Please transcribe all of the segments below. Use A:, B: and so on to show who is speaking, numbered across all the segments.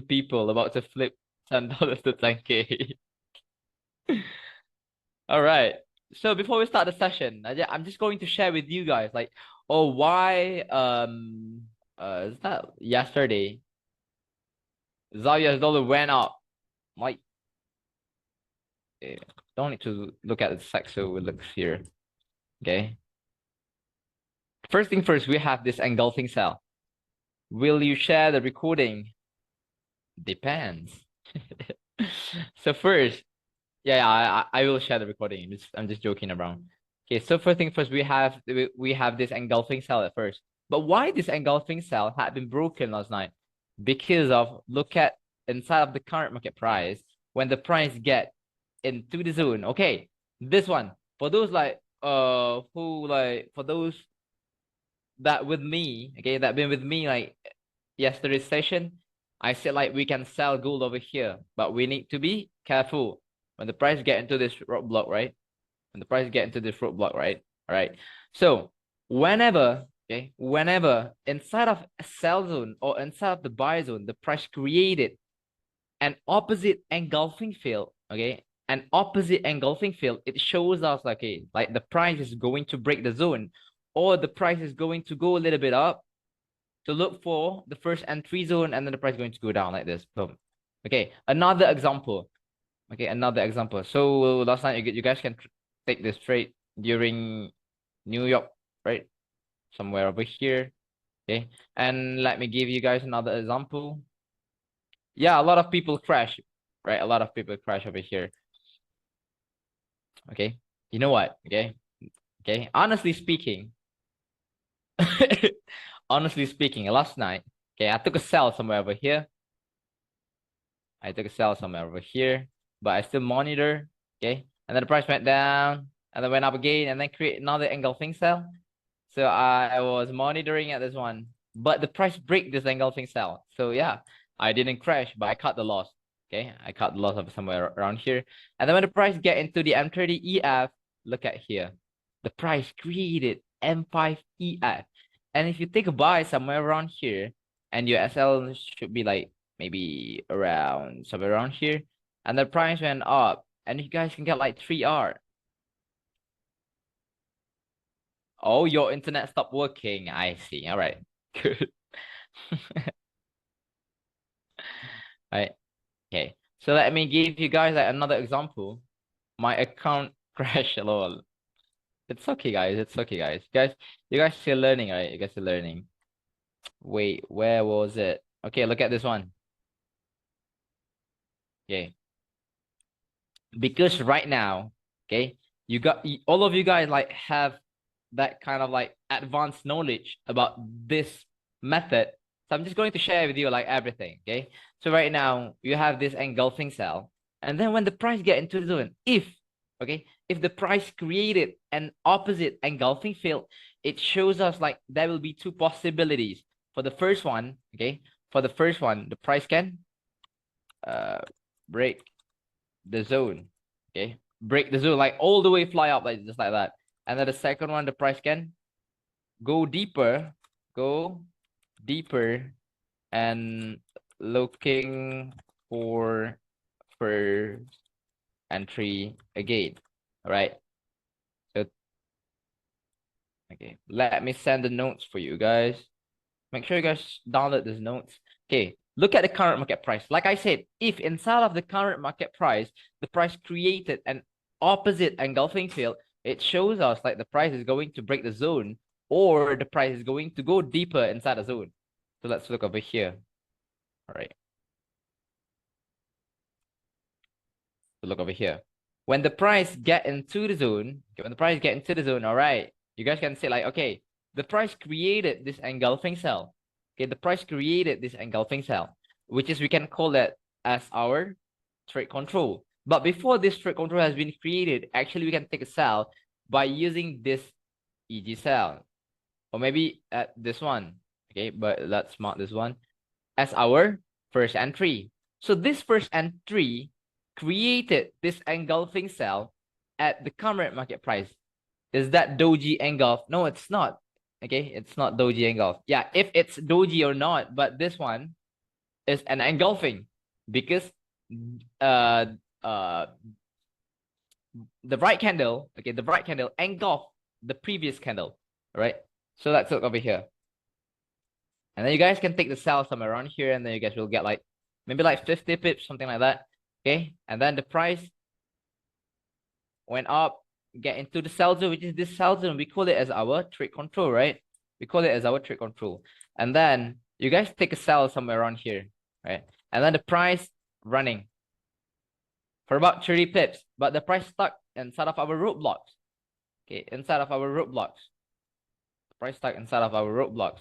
A: people about to flip $10 to 10K. All right. So before we start the session, I'm just going to share with you guys like, oh, why is that yesterday $US went up. Like, don't need to look at the sex, so it looks here. Okay. First thing first, we have this engulfing cell. Will you share the recording? Depends. So first, yeah, I will share the recording. I'm just joking around. Okay, so first thing first, we have this engulfing cell at first. But why this engulfing cell had been broken last night? Because of look at inside of the current market price when the price get into the zone. Okay, this one for those like who like for those that with me, okay, that been with me like yesterday's session, I said like we can sell gold over here, but we need to be careful when the price get into this roadblock, right? When the price get into this roadblock, right? All right. So whenever, okay, whenever inside of a sell zone or inside of the buy zone, the price created an opposite engulfing field, okay, an opposite engulfing field, it shows us like, okay, like the price is going to break the zone, or the price is going to go a little bit up to look for the first entry zone, and then the price is going to go down like this. Boom. Okay, another example. Okay, another example. So last night you guys can take this trade during New York, right? Somewhere over here. Okay, and let me give you guys another example. Yeah, a lot of people crash, right? A lot of people crash over here. Okay, you know what? Okay, okay. Honestly speaking, honestly speaking, last night, okay, I took a sell somewhere over here. I took a sell somewhere over here, but I still monitor, okay? And then the price went down, and then went up again, and then create another engulfing sell. So I was monitoring at this one, but the price break this engulfing sell. So yeah, I didn't crash, but I cut the loss. Okay, I cut the loss of somewhere around here. And then when the price get into the M30 EF, look at here. The price created M5 EF. And if you take a buy somewhere around here, and your SL should be like maybe around somewhere around here, and the price went up, and you guys can get like 3R. Oh, your internet stopped working. I see. All right. Good. Right. Okay. So let me give you guys like another example. My account crashed a lot. It's okay, guys. It's okay, guys. You guys still learning, right? You guys still learning. Wait, where was it? Okay, look at this one. Okay. Because right now, okay, all of you guys like have that kind of like advanced knowledge about this method. So I'm just going to share with you like everything, okay? So right now you have this engulfing cell, and then when the price get into the zone, if the price created an opposite engulfing field, it shows us like there will be two possibilities. For the first one, okay, the price can break the zone, okay, break the zone like all the way fly up like just like that. And then the second one, the price can go deeper and looking for first entry again. All right, so okay, let me send the notes for you guys. Make sure you guys download these notes. Okay, look at the current market price. Like I said, if inside of the current market price, the price created an opposite engulfing field, it shows us like the price is going to break the zone, or the price is going to go deeper inside the zone. So let's look over here. All right. So look over here. When the price get into the zone, okay, when the price get into the zone, all right, you guys can say like, okay, the price created this engulfing cell. Okay, the price created this engulfing cell, which is we can call that as our trade control. But before this trade control has been created, actually we can take a cell by using this EG cell, or maybe this one. Okay, but let's mark this one as our first entry. So this first entry created this engulfing cell at the current market price. Is that doji engulf? No, it's not. Okay, it's not doji engulf. Yeah, if it's doji or not, but this one is an engulfing because the right candle, okay, the right candle engulf the previous candle, right? So let's look over here. And then you guys can take the sell somewhere around here, and then you guys will get like maybe like 50 pips, something like that. Okay. And then the price went up, get into the sell zone, which is this sell zone. We call it as our trade control, right? We call it as our trade control. And then you guys take a sell somewhere around here, right? And then the price running for about 30 pips, but the price stuck inside of our roadblocks. Okay, inside of our roadblocks. The price stuck inside of our roadblocks.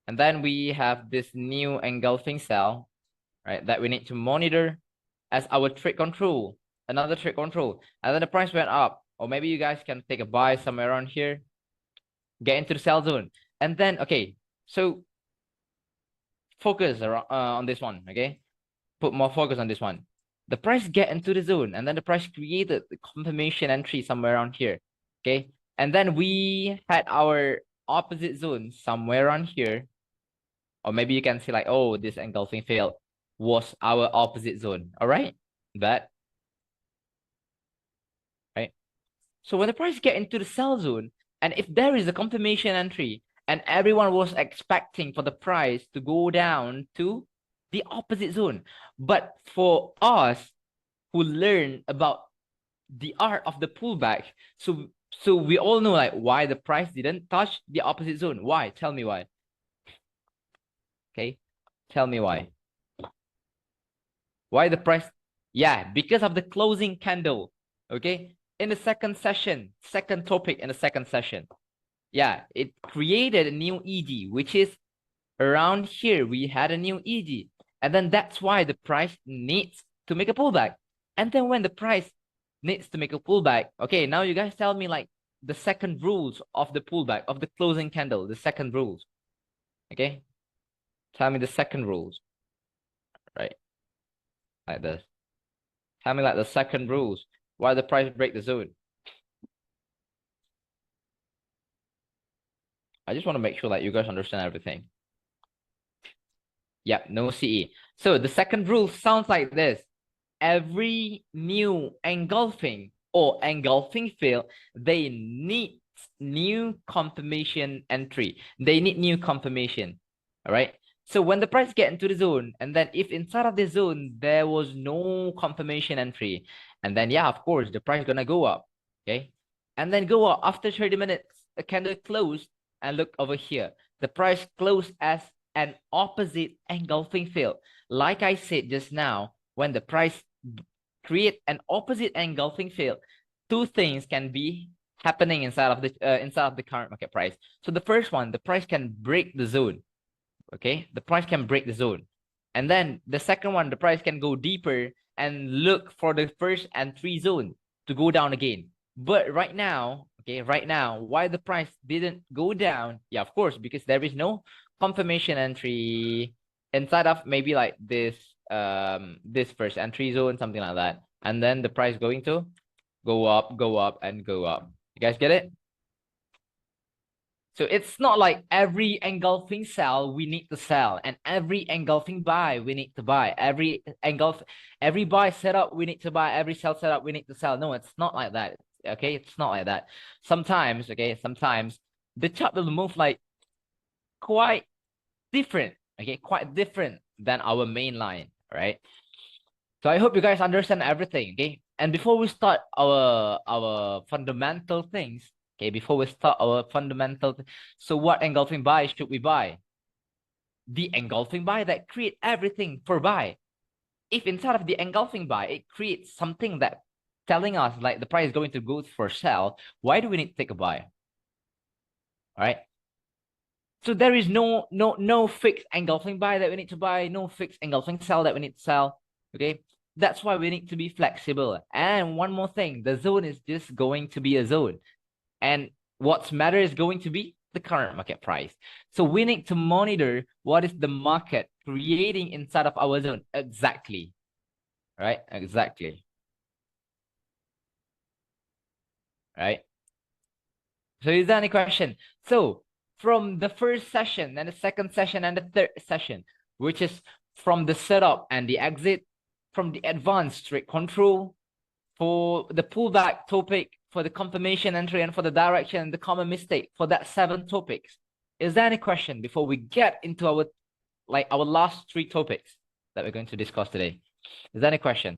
A: And then we have this new engulfing sell, right, that we need to monitor as our trade control, another trade control. And then the price went up, or maybe you guys can take a buy somewhere around here, get into the sell zone. And then, okay, so focus around, on this one, okay? Put more focus on this one. The price get into the zone, and then the price created the confirmation entry somewhere around here, okay? And then we had our opposite zone somewhere around here, or maybe you can see like, oh, this engulfing failed was our opposite zone, all right? That, right? So when the price get into the sell zone, and if there is a confirmation entry, and everyone was expecting for the price to go down to the opposite zone, but for us who learn about the art of the pullback, so we all know like why the price didn't touch the opposite zone. Why? Tell me why. Okay, tell me why. Why the price? Yeah, because of the closing candle. Okay, in the second session, second topic in the second session. Yeah, it created a new EG, which is around here. We had a new EG, and then that's why the price needs to make a pullback. And then when the price needs to make a pullback, okay, now you guys tell me like the second rules of the pullback, of the closing candle, the second rules. Okay, tell me the second rules, right? Like this. Tell me like the second rules. Why the price break the zone? I just want to make sure that you guys understand everything. Yeah, no CE. So the second rule sounds like this. Every new engulfing or engulfing fail, they need new confirmation entry. They need new confirmation. All right. So when the price get into the zone, and then if inside of the zone there was no confirmation entry, and then yeah, of course the price gonna go up. Okay. And then go up after 30 minutes, a candle closed, and look over here. The price closed as an opposite engulfing fail. Like I said just now, when the price create an opposite engulfing fail, two things can be happening inside of the current market price. So the first one, the price can break the zone. Okay, the price can break the zone. And then the second one, the price can go deeper and look for the first entry zone to go down again. But right now, okay, right now, why the price didn't go down? Yeah, of course, because there is no confirmation entry inside of maybe like this first entry zone, something like that. And then the price going to go up, and go up. You guys get it? So it's not like every engulfing sell we need to sell, and every engulfing buy we need to buy. Every buy setup we need to buy, every sell setup we need to sell. No, it's not like that. Okay, it's not like that. Sometimes, okay, sometimes the chart will move like quite different. Okay, quite different than our main line, right? So I hope you guys understand everything. Okay, and before we start our fundamental things. Okay, before we start our fundamental, so what engulfing buy should we buy? The engulfing buy that create everything for buy. If inside of the engulfing buy, it creates something that telling us like the price is going to go for sell, why do we need to take a buy? All right. So there is no fixed engulfing buy that we need to buy, no fixed engulfing sell that we need to sell. Okay. That's why we need to be flexible. And one more thing, the zone is just going to be a zone. And what's matter is going to be the current market price. So we need to monitor what is the market creating inside of our zone. Exactly. Right? Exactly. Right? So is there any question? So from the first session and the second session and the third session, which is from the setup and the exit, from the advanced trade control, for the pullback topic, for the confirmation entry, and for the direction and the common mistake, for that 7 topics. Is there any question before we get into our last 3 topics that we're going to discuss today? Is there any question?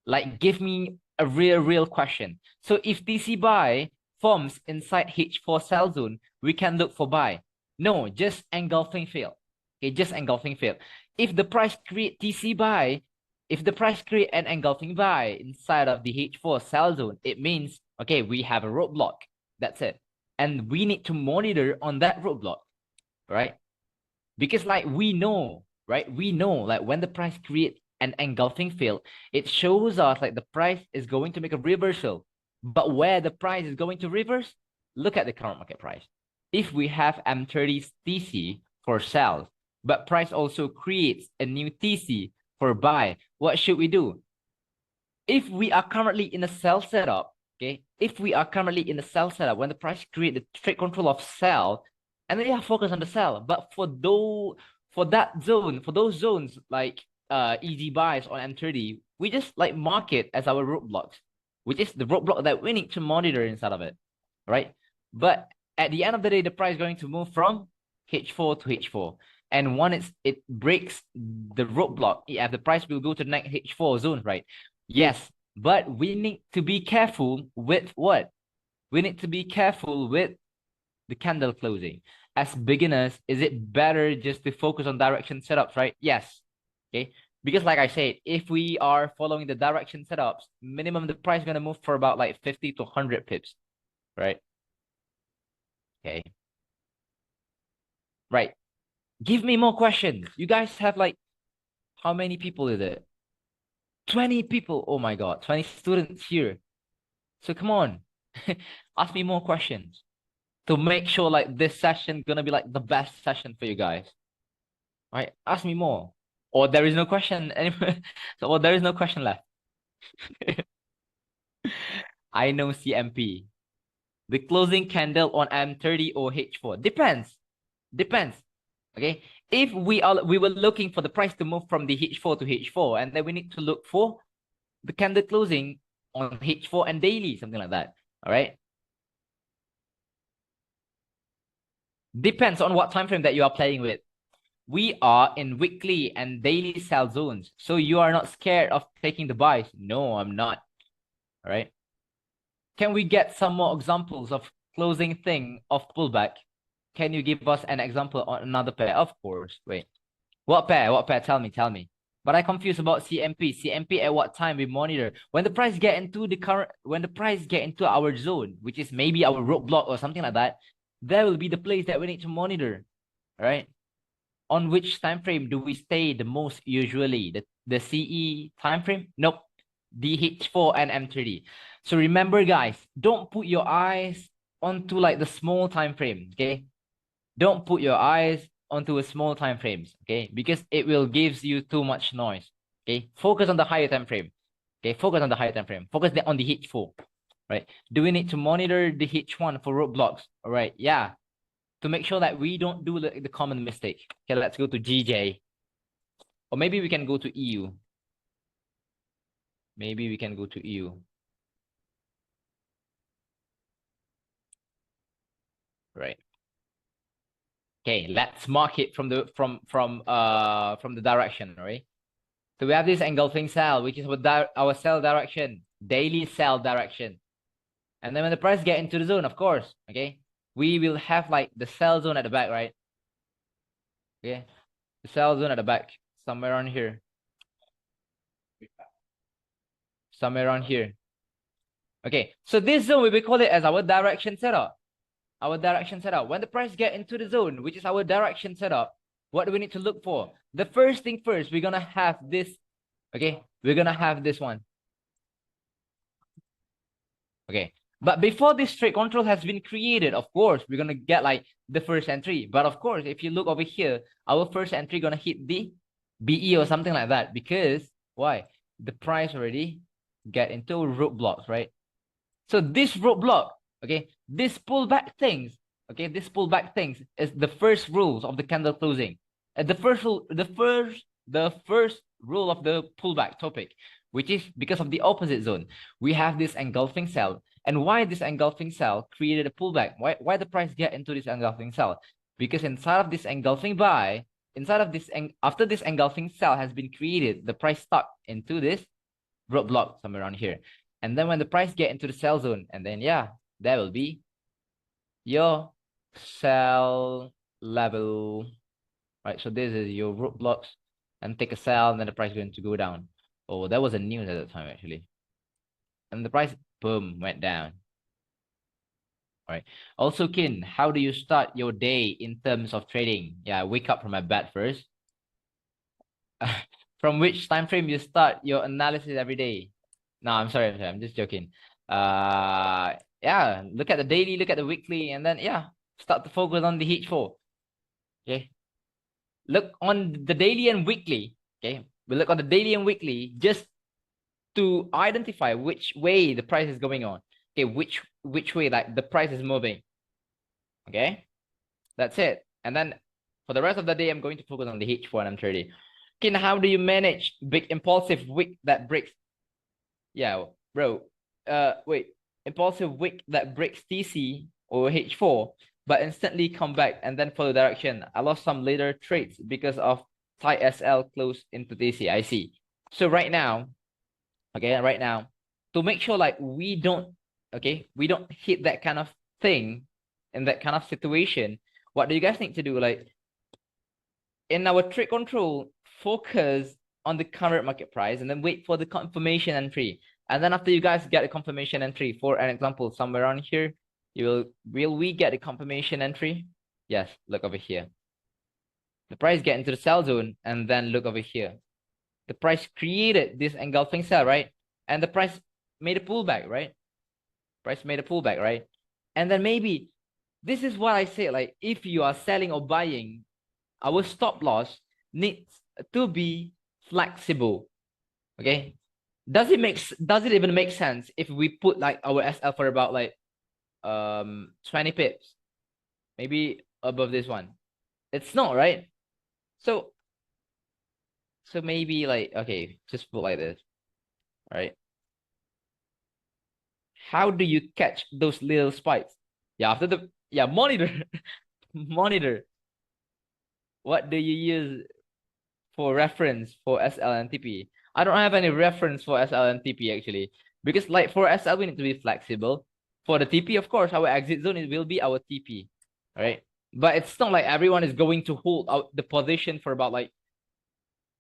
A: Like, give me a real question. So if TC buy forms inside H4 sell zone, we can look for buy. No, just engulfing fail. Okay, just engulfing fail. If the price create TC buy, if the price create an engulfing buy inside of the H4 sell zone, it means, okay, we have a roadblock. That's it. And we need to monitor on that roadblock, right? Because like we know, right? We know like when the price create an engulfing fail, it shows us like the price is going to make a reversal. But where the price is going to reverse, look at the current market price. If we have M30 TC for sell, but price also creates a new TC for buy, what should we do? If we are currently in a sell setup, okay, if we are currently in a sell setup, when the price create the trade control of sell, and then focus on the sell. But for those zones like easy buys on M30, we just like mark it as our roadblocks, which is the roadblock that we need to monitor inside of it, right? But at the end of the day, the price is going to move from H4 to H4. And once it breaks the roadblock, yeah, the price will go to the next H4 zone, right? Yes, but we need to be careful with what? We need to be careful with the candle closing. As beginners, is it better just to focus on direction setups, right? Yes. Okay. Because like I said, if we are following the direction setups, minimum the price is going to move for about like 50 to 100 pips, right? Okay. Right. Give me more questions. You guys have like, how many people is it? 20 people. Oh my God, 20 students here. So come on, ask me more questions to make sure like this session gonna be like the best session for you guys. All right, ask me more. Or there is no question anymore. So, or there is no question left. I know CMP. The closing candle on M30 or H4 depends. Depends. Okay. If we were looking for the price to move from the H4 to H4, and then we need to look for the candle closing on H4 and daily, something like that. All right. Depends on what time frame that you are playing with. We are in weekly and daily sell zones, so you are not scared of taking the buys. No, I'm not. All right. Can we get some more examples of closing thing of pullback? Can you give us an example on another pair? Of course. Wait. What pair? What pair? Tell me. But I'm confused about CMP. CMP at what time we monitor? When the price get into our zone, which is maybe our roadblock or something like that, there will be the place that we need to monitor. All right. On which time frame do we stay the most usually? The CE time frame? Nope. The H4 and M30. So remember, guys, don't put your eyes onto like the small time frame. Okay. Don't put your eyes onto a small time frames, okay? Because it will gives you too much noise. Okay, focus on the higher time frame. Okay, focus on the higher time frame. Focus on the H4, right? Do we need to monitor the H1 for roadblocks? All right, yeah, to make sure that we don't do the common mistake. Okay, let's go to GJ, or maybe we can go to EU. Maybe we can go to EU. Right. Okay, let's mark it from the direction, right? So we have this engulfing cell, which is our sell direction, daily sell direction. And then when the price get into the zone, of course, okay, we will have like the sell zone at the back, right? Okay, the sell zone at the back, somewhere around here. Somewhere around here. Okay, so this zone, we will call it as our direction setup. Our direction setup. When the price get into the zone, which is our direction setup, what do we need to look for? The first thing first, we're gonna have this. Okay, we're gonna have this one. Okay, but before this trade control has been created, of course, we're gonna get like the first entry. But of course, if you look over here, our first entry gonna hit the BE or something like that. Because why? The price already get into roadblocks, right? So this roadblock, okay, this pullback things, okay, this pullback things is the first rules of the candle closing. The first rule of the pullback topic, which is because of the opposite zone, we have this engulfing cell. And why this engulfing cell created a pullback? Why the price get into this engulfing cell? Because inside of this engulfing buy, after this engulfing cell has been created, the price stuck into this roadblock somewhere around here. And then when the price get into the sell zone, and then yeah, there will be your sell level, right? So this is your roadblocks, and take a sell, and then the price is going to go down. Oh, that was a news at the time actually. And the price, boom, went down. All right. Also, Kin, how do you start your day in terms of trading? Yeah, wake up from my bed first. From which time frame you start your analysis every day? No, I'm sorry, I'm just joking. Yeah, look at the daily, look at the weekly, and then yeah, start to focus on the H4. Okay. Look on the daily and weekly. Okay. We look on the daily and weekly just to identify which way the price is going on. Okay, which way like the price is moving. Okay, that's it. And then for the rest of the day, I'm going to focus on the H4 and I'm 30. Okay, now how do you manage big impulsive wick that breaks? Yeah, bro. Wait, impulsive wick that breaks TC or H4, but instantly come back and then follow direction. I lost some later trades because of tight SL close into TC. I see. So right now, okay, right now, to make sure like we don't hit that kind of thing in that kind of situation, what do you guys need to do? Like in our trade control, focus on the current market price and then wait for the confirmation entry. And then after you guys get a confirmation entry, for an example, somewhere around here, will we get a confirmation entry? Yes, look over here. The price get into the sell zone and then look over here. The price created this engulfing cell, right? And the price made a pullback, right? Price made a pullback, right? And then maybe this is what I say, like if you are selling or buying, our stop loss needs to be flexible. Okay. Does it even make sense if we put like our SL for about like 20 pips? Maybe above this one. It's not, right? So maybe like, okay, just put like this. All right. How do you catch those little spikes? Yeah, after the monitor. Monitor. What do you use for reference for SL and TP? I don't have any reference for SL and TP actually. Because like for SL, we need to be flexible. For the TP, of course, our exit zone will be our TP. All right. But it's not like everyone is going to hold out the position for about like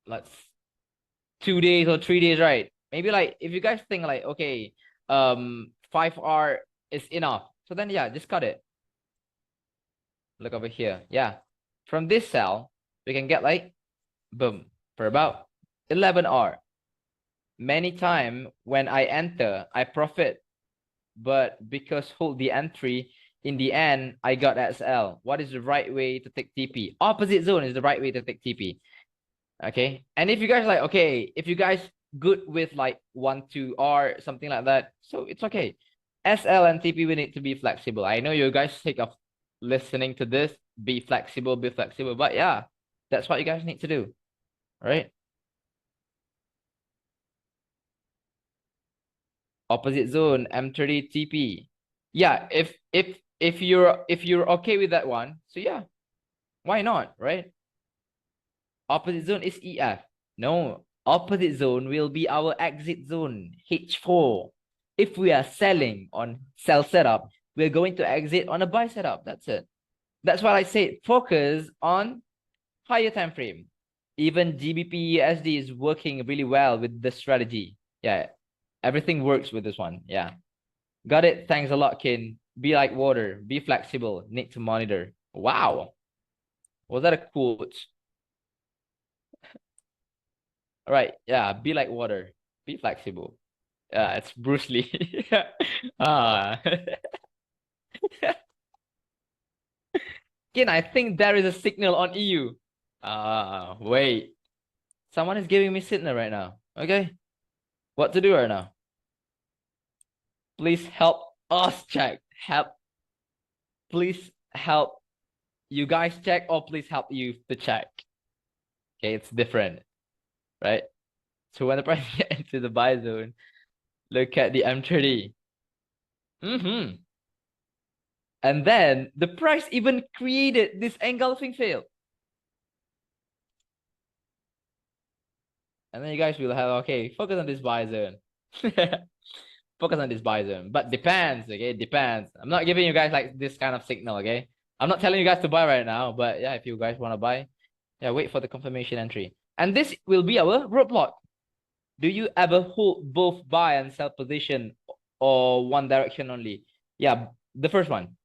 A: let's 2 days or 3 days, right? Maybe like if you guys think like okay, 5R is enough. So then yeah, just cut it. Look over here. Yeah. From this cell, we can get like boom for about 11R. Many time when I enter, I profit, but because hold the entry, in the end, I got SL. What is the right way to take TP? Opposite zone is the right way to take TP. Okay. And if you guys like, okay, if you guys good with like 1-2R, something like that, so it's okay. SL and TP, we need to be flexible. I know you guys sick of listening to this. Be flexible, be flexible. But yeah, that's what you guys need to do. All right. Opposite zone, M30 TP. Yeah, if you're okay with that one, so yeah, why not, right? Opposite zone is EF. No, opposite zone will be our exit zone, H4. If we are selling on sell setup, we're going to exit on a buy setup. That's it. That's why I say focus on higher time frame. Even GBP USD is working really well with the strategy. Yeah, everything works with this one. Yeah. Got it. Thanks a lot, Kin. Be like water. Be flexible. Need to monitor. Wow. Was that a quote? All right. Yeah. Be like water. Be flexible. Yeah, it's Bruce Lee. Ah. Kin, I think there is a signal on EU. Wait. Someone is giving me signal right now. Okay. What to do right now? Please help us check. Help. Please help you guys check, or please help you to check. Okay, it's different, right? So when the price gets into the buy zone, look at the M30. And then the price even created this engulfing fail. And then you guys will have, okay, focus on this buy zone. Focus on this buy zone. But depends, okay? It depends. I'm not giving you guys like this kind of signal, okay? I'm not telling you guys to buy right now, but yeah, if you guys want to buy, yeah, wait for the confirmation entry. And this will be our roadblock. Do you ever hold both buy and sell position or one direction only? Yeah, the first one,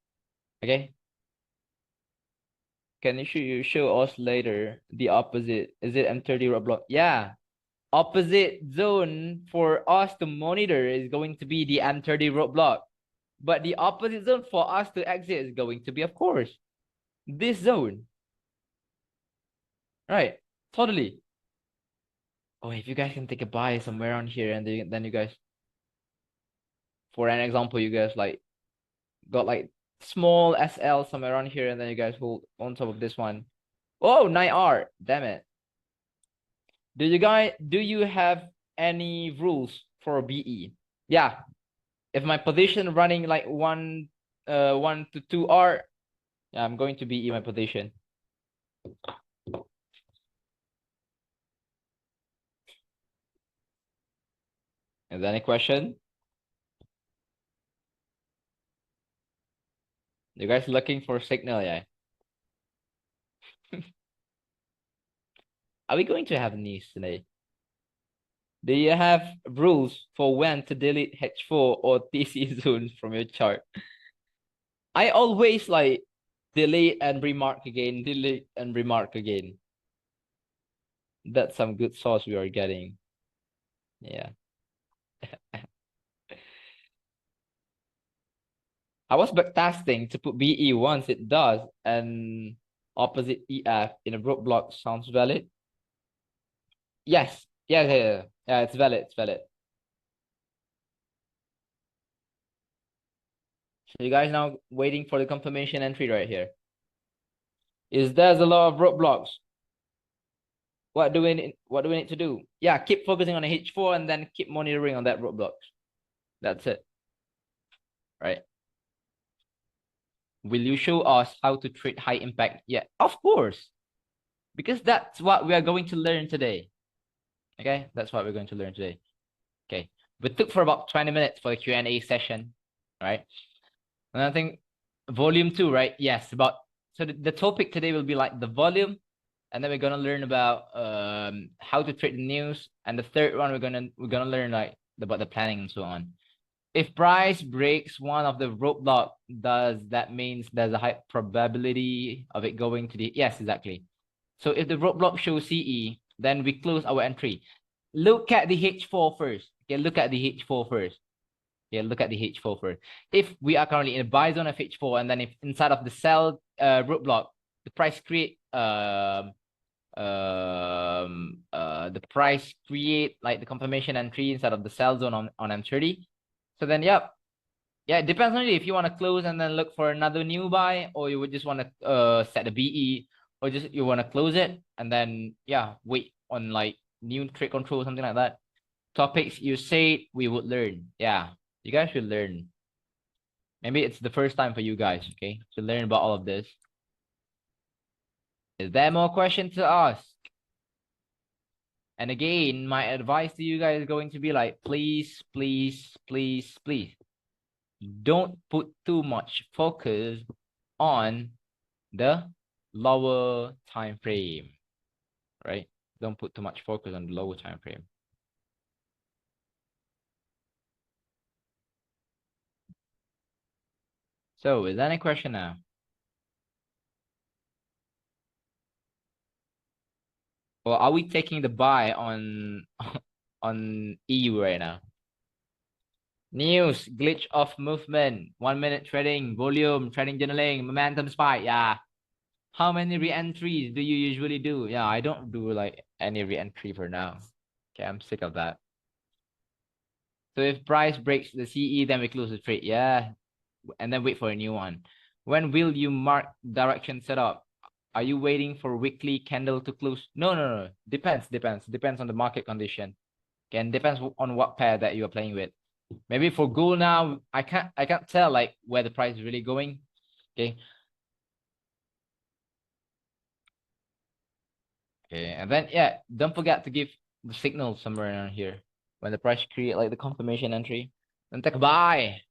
A: okay? Can you show us later the opposite? Is it M30 roadblock? Yeah. Opposite zone for us to monitor is going to be the M30 roadblock. But the opposite zone for us to exit is going to be, of course, this zone. Right. Totally. Oh, if you guys can take a buy somewhere on here and then you guys, for an example, you guys like got like small SL somewhere around here and then you guys hold on top of this one. Oh, 9R. Damn it. Do you have any rules for BE? Yeah. If my position running like 1 to 2R, yeah, I'm going to BE my position. Is there any question? You guys looking for signal, yeah? Are we going to have news today? Do you have rules for when to delete H4 or TC zones from your chart? I always like delete and remark again, delete and remark again. That's some good sauce we are getting. Yeah. I was backtesting to put BE once it does, and opposite EF in a roadblock sounds valid. Yes. Yeah, it's valid. It's valid. So you guys now waiting for the confirmation entry right here. Is there's a lot of roadblocks? What do we need to do? Yeah, keep focusing on the H4 and then keep monitoring on that roadblocks. That's it. Right. Will you show us how to trade high impact? Yeah, of course. Because that's what we are going to learn today. Okay, that's what we're going to learn today. Okay, we took for about 20 minutes for the Q&A session, right? And I think volume 2, right? Yes, so the topic today will be like the volume, and then we're gonna learn about how to trade the news, and the third one we're gonna learn like about the planning and so on. If price breaks one of the roadblock, does that means there's a high probability of it going to the yes, exactly. So if the roadblock shows CE, then we close our entry. Look at the H4 first. Okay, look at the H4 first. Yeah, look at the H4 first. If we are currently in a buy zone of H4, and then if inside of the sell roadblock, the price create the price create like the confirmation entry inside of the sell zone on M30. So then yeah, it depends on you if you want to close and then look for another new buy, or you would just want to set the BE, or just you want to close it and then yeah, wait on like new trade control, something like that. Topics you said we would learn. Yeah, you guys should learn. Maybe it's the first time for you guys, okay, to learn about all of this. Is there more questions to ask? And again, my advice to you guys is going to be like, please, please, please, please, don't put too much focus on the lower time frame, right? Don't put too much focus on the lower time frame. So is there any question now? Or are we taking the buy on on EU right now? News, glitch of movement, 1 minute trading, volume, trading journaling, momentum spike. Yeah. How many re-entries do you usually do? Yeah, I don't do like any re-entry for now. Okay, I'm sick of that. So if price breaks the CE, then we close the trade. Yeah. And then wait for a new one. When will you mark direction setup? Are you waiting for weekly candle to close? No. Depends on the market condition. Okay, and depends on what pair that you are playing with. Maybe for gold now, I can't tell like where the price is really going. Okay. Okay, and then yeah, don't forget to give the signal somewhere around here when the price create like the confirmation entry. Then take a buy.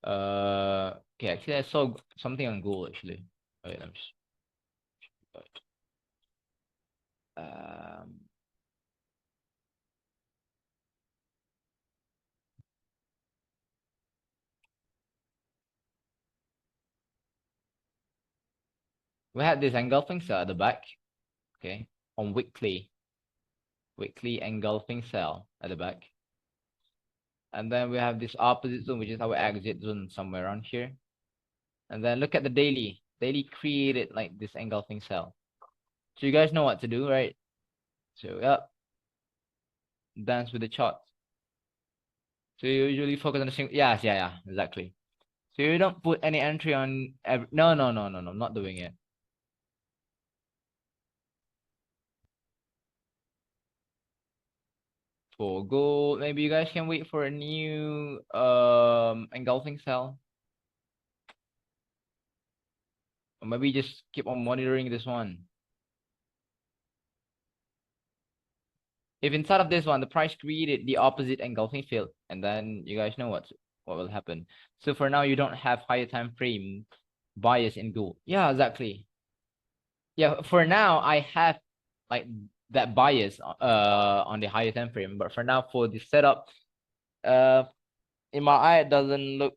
A: Okay, actually I saw something on gold actually. Wait, let me just um we had this engulfing cell at the back, okay, on weekly engulfing cell at the back. And then we have this opposite zone, which is our exit zone somewhere around here. And then look at the daily. Daily created like this engulfing cell. So you guys know what to do, right? So yeah, dance with the chart. So you usually focus on the single. Yes, yeah, exactly. So you don't put any entry on every. No, not doing it. For gold, maybe you guys can wait for a new engulfing cell. Or maybe just keep on monitoring this one. If inside of this one, the price created the opposite engulfing field, and then you guys know what will happen. So for now, you don't have higher time frame bias in gold. Yeah, exactly. Yeah, for now, I have like that bias on the higher time frame, but for now, for the setup, in my eye, it doesn't look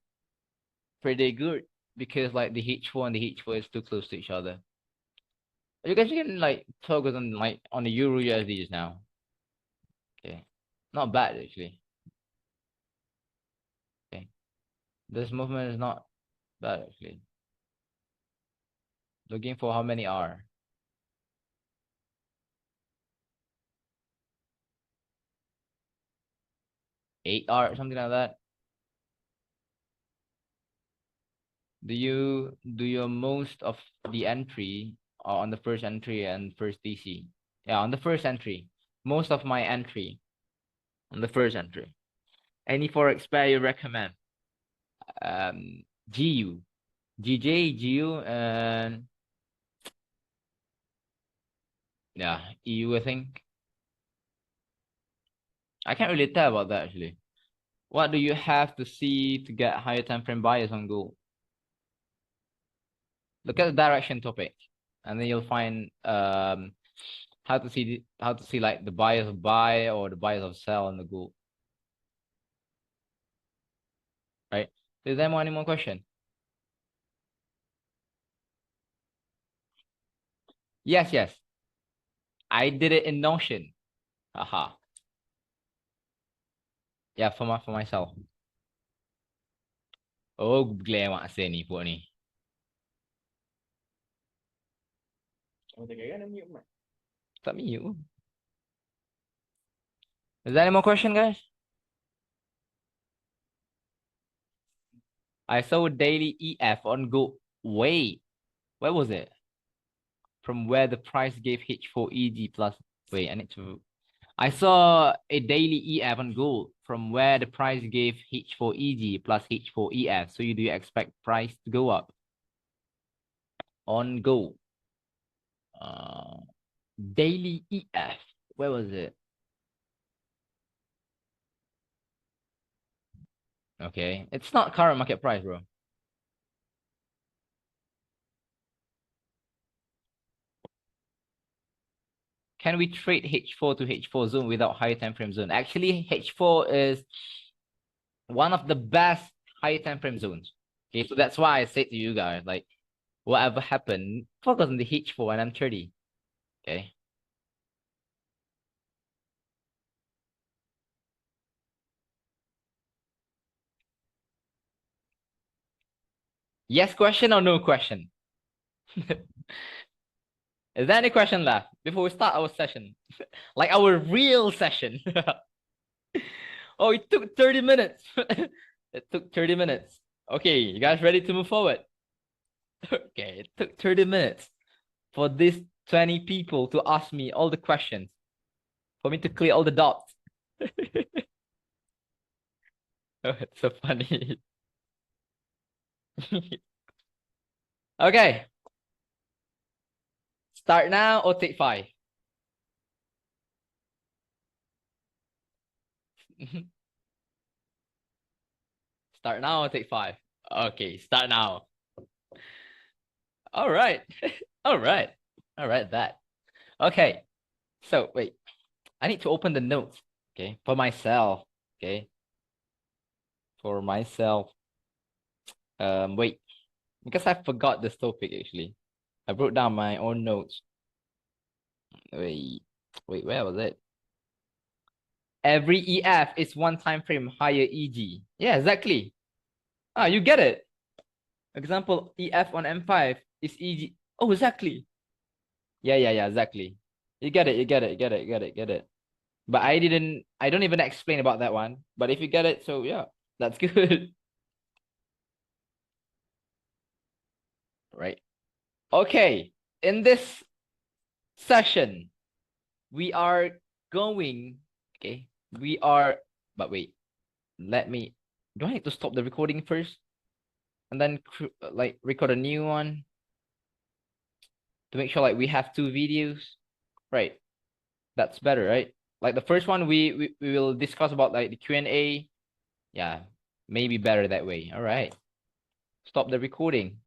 A: pretty good because like the H4 and the H4 is too close to each other. You guys can like focus on like on the Euro USD just now. Okay, not bad actually. Okay, this movement is not bad actually. Looking for how many are 8 R something like that. Do you do your most of the entry on the first entry and first DC? Yeah, on the first entry. Most of my entry on the first entry. Any forex pair you recommend? GU, GJ, GU, and yeah, EU. I think I can't really tell about that actually. What do you have to see to get higher time frame bias on gold? Look at the direction topic, and then you'll find how to see like the bias of buy or the bias of sell on the gold. Right? Is there any more question? Yes. I did it in Notion. Haha. Yeah, for myself. Oh, glare maksud ni pun ni. Tak mute. Is there any more question, guys? I saw daily EF on gold. Wait, where was it? From where the price gave H4EG plus. Wait, I need to. I saw a daily EF on gold from where the price gave H4EG plus H4EF. So do you expect price to go up on gold? Daily EF. Where was it? Okay, it's not current market price, bro. Can we trade H4 to H4 zone without higher time frame zone? Actually, H4 is one of the best higher time frame zones. Okay, so that's why I said to you guys, like, whatever happened, focus on the H4 and I'm 30. Okay. Yes question or no question? Is there any question left before we start our session? Like our real session. Oh, it took 30 minutes. It took 30 minutes. Okay, you guys ready to move forward? Okay, it took 30 minutes for these 20 people to ask me all the questions, for me to clear all the dots. Oh, it's so funny. Okay. Start now or take 5? Start now or take 5? Okay, start now. All right. All right. All right, that. Okay. So wait, I need to open the notes. Okay, for myself. Okay. For myself. Wait, because I forgot this topic actually. I wrote down my own notes. Wait, where was it? Every EF is one time frame higher EG. Yeah, exactly. Ah, you get it. Example, EF on M5 is EG. Oh, exactly. Yeah, exactly. You get it, you get it, you get it, you get it, you get it. But I don't even explain about that one. But if you get it, so yeah, that's good. Right. Okay. In this session, we are going, okay, but wait, do I need to stop the recording first? And then like record a new one to make sure like we have 2 videos? Right. That's better, right? Like the first one, we will discuss about like the Q&A. Yeah, maybe better that way. All right. Stop the recording.